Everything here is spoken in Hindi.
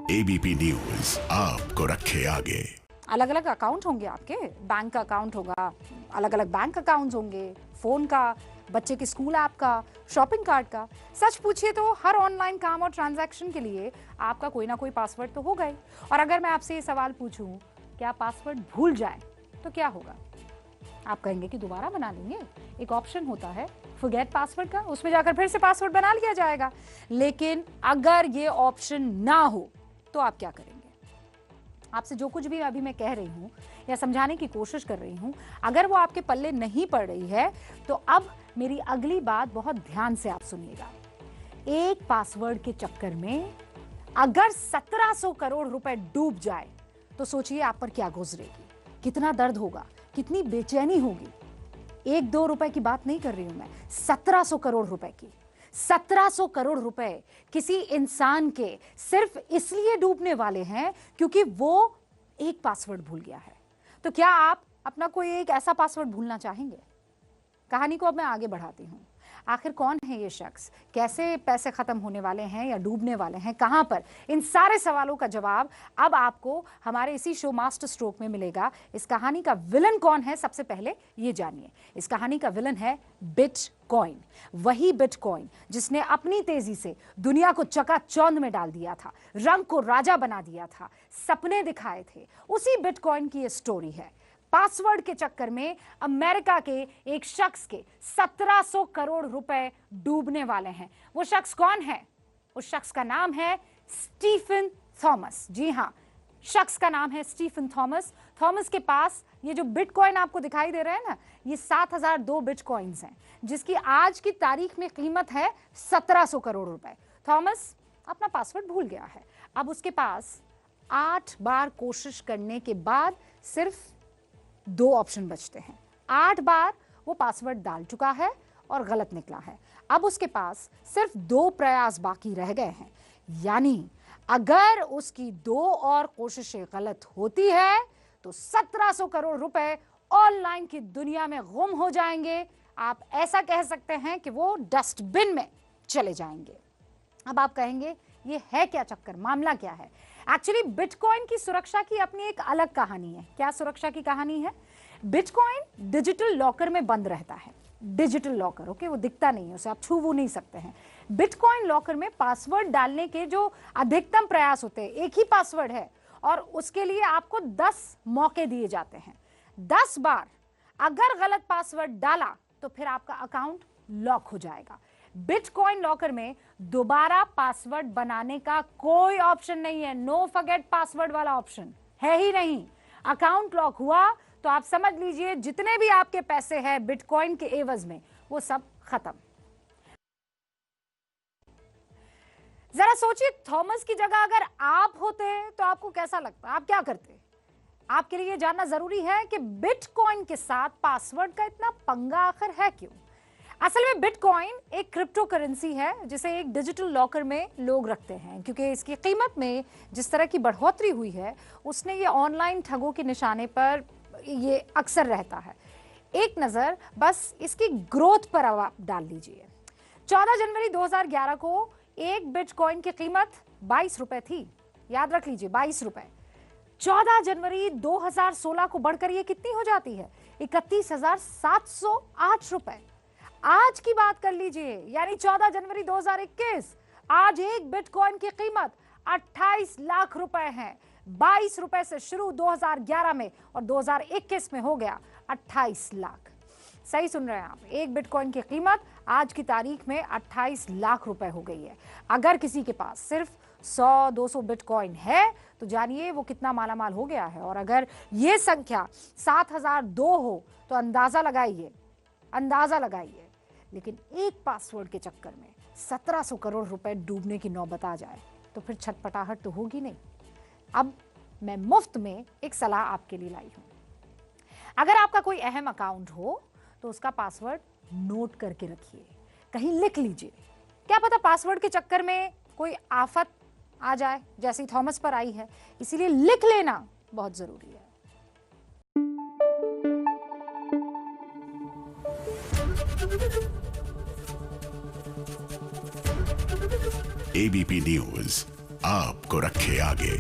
एबीपी न्यूज आपको रखे आगे। अलग अलग अकाउंट होंगे आपके, बैंक का अकाउंट होगा, अलग अलग बैंक अकाउंट्स होंगे, फोन का, बच्चे के स्कूल ऐप का, शॉपिंग कार्ट का। सच पूछिए तो हर ऑनलाइन काम और ट्रांजैक्शन के लिए आपका कोई ना कोई पासवर्ड तो होगा ही। और अगर मैं आपसे ये सवाल पूछूं कि आप पासवर्ड भूल जाए तो क्या होगा? आप कहेंगे कि दोबारा बना लेंगे। एक ऑप्शन होता है फॉरगेट पासवर्ड का, उसमें जाकर फिर से पासवर्ड बना लिया जाएगा। लेकिन अगर ये ऑप्शन ना हो तो आप क्या करेंगे? आपसे जो कुछ भी अभी मैं कह रही हूं या समझाने की कोशिश कर रही हूं, अगर वो आपके पल्ले नहीं पड़ रही है तो अब मेरी अगली बात बहुत ध्यान से आप सुनिएगा। एक पासवर्ड के चक्कर में अगर 1700 करोड़ रुपए डूब जाए तो सोचिए आप पर क्या गुजरेगी, कितना दर्द होगा, कितनी बेचैनी होगी। 1-2 रुपए की बात नहीं कर रही हूं मैं, 1700 करोड़ रुपए की। 1700 करोड़ रुपए किसी इंसान के सिर्फ इसलिए डूबने वाले हैं क्योंकि वो एक पासवर्ड भूल गया है। तो क्या आप अपना कोई एक ऐसा पासवर्ड भूलना चाहेंगे? कहानी को अब मैं आगे बढ़ाती हूं। आखिर कौन है ये शख्स, कैसे पैसे खत्म होने वाले हैं या डूबने वाले हैं, कहां पर? इन सारे सवालों का जवाब अब आपको हमारे इसी शो मास्टर स्ट्रोक में मिलेगा। इस कहानी का विलन कौन है, सबसे पहले ये जानिए। इस कहानी का विलन है बिटकॉइन। वही बिटकॉइन जिसने अपनी तेजी से दुनिया को चकाचौंध में डाल दिया था, रंग को राजा बना दिया था, सपने दिखाए थे। उसी बिटकॉइन की ये स्टोरी है। पासवर्ड के चक्कर में अमेरिका के एक शख्स के 1700 करोड़ रुपए डूबने वाले हैं। वो शख्स कौन है? उस शख्स का नाम है स्टीफन थॉमस। जी हां, शख्स का नाम है स्टीफन थॉमस। थॉमस के पास ये जो बिटकॉइन आपको दिखाई दे रहा है ना, ये 7002 बिटकॉइंस हैं, जिसकी आज की तारीख में कीमत है 1700 करोड़ रुपए। थॉमस अपना पासवर्ड भूल गया है। अब उसके पास 8 बार कोशिश करने के बाद सिर्फ 2 ऑप्शन बचते हैं। 8 बार वो पासवर्ड डाल चुका है और गलत निकला है। अब उसके पास सिर्फ 2 प्रयास बाकी रह गए हैं। यानी अगर उसकी 2 और कोशिशें गलत होती है तो 1700 करोड़ रुपए ऑनलाइन की दुनिया में गुम हो जाएंगे। आप ऐसा कह सकते हैं कि वो डस्टबिन में चले जाएंगे। अब आप कहेंगे ये है क्या चक्कर, मामला क्या है? एक्चुअली बिटकॉइन की सुरक्षा की अपनी एक अलग कहानी है। क्या सुरक्षा की कहानी है? बिटकॉइन डिजिटल लॉकर में बंद रहता है। डिजिटल लॉकर, ओके, वो दिखता नहीं है, उसे आप छू वो नहीं सकते हैं। बिटकॉइन लॉकर में पासवर्ड डालने के जो अधिकतम प्रयास होते हैं, एक ही पासवर्ड है और उसके लिए आपको 10 मौके दिए जाते हैं। 10 बार अगर गलत पासवर्ड डाला तो फिर आपका अकाउंट लॉक हो जाएगा। बिटकॉइन लॉकर में दोबारा पासवर्ड बनाने का कोई ऑप्शन नहीं है। नो फॉरगेट पासवर्ड वाला ऑप्शन है ही नहीं। अकाउंट लॉक हुआ तो आप समझ लीजिए जितने भी आपके पैसे हैं बिटकॉइन के एवज में, वो सब खत्म। जरा सोचिए, थॉमस की जगह अगर आप होते तो आपको कैसा लगता? आप क्या करते? आपके लिए जानना जरूरी है कि बिटकॉइन के साथ पासवर्ड का इतना पंगा आखिर है क्यों। असल में बिटकॉइन एक क्रिप्टो करेंसी है जिसे एक डिजिटल लॉकर में लोग रखते हैं, क्योंकि इसकी कीमत में जिस तरह की बढ़ोतरी हुई है उसने ये ऑनलाइन ठगों के निशाने पर ये अक्सर रहता है। एक नज़र बस इसकी ग्रोथ पर आप डाल लीजिए। 14 जनवरी 2011 को एक बिटकॉइन की कीमत 22 रुपए थी। याद रख लीजिए, 22 रुपए। 14 जनवरी 2016 को बढ़कर ये कितनी हो जाती है? 31,708 रुपए। आज की बात कर लीजिए, यानी 14 जनवरी 2021, आज एक बिटकॉइन की कीमत 28 लाख रुपए है। 22 रुपए से शुरू 2011 में और 2021 में हो गया 28 लाख। सही सुन रहे हैं आप, एक बिटकॉइन की कीमत आज की तारीख में 28 लाख रुपए हो गई है। अगर किसी के पास सिर्फ 100-200 बिटकॉइन है तो जानिए वो कितना मालामाल हो गया है। और अगर ये संख्या 7002 हो तो अंदाजा लगाइए, अंदाजा लगाइए। लेकिन एक पासवर्ड के चक्कर में 1700 करोड़ रुपए डूबने की नौबत आ जाए तो फिर छटपटाहट तो होगी नहीं। अब मैं मुफ्त में एक सलाह आपके लिए लाई हूं। अगर आपका कोई अहम अकाउंट हो तो उसका पासवर्ड नोट करके रखिए, कहीं लिख लीजिए। क्या पता पासवर्ड के चक्कर में कोई आफत आ जाए, जैसी थॉमस पर आई है। इसीलिए लिख लेना बहुत जरूरी है। एबीपी न्यूज आपको रखे आगे।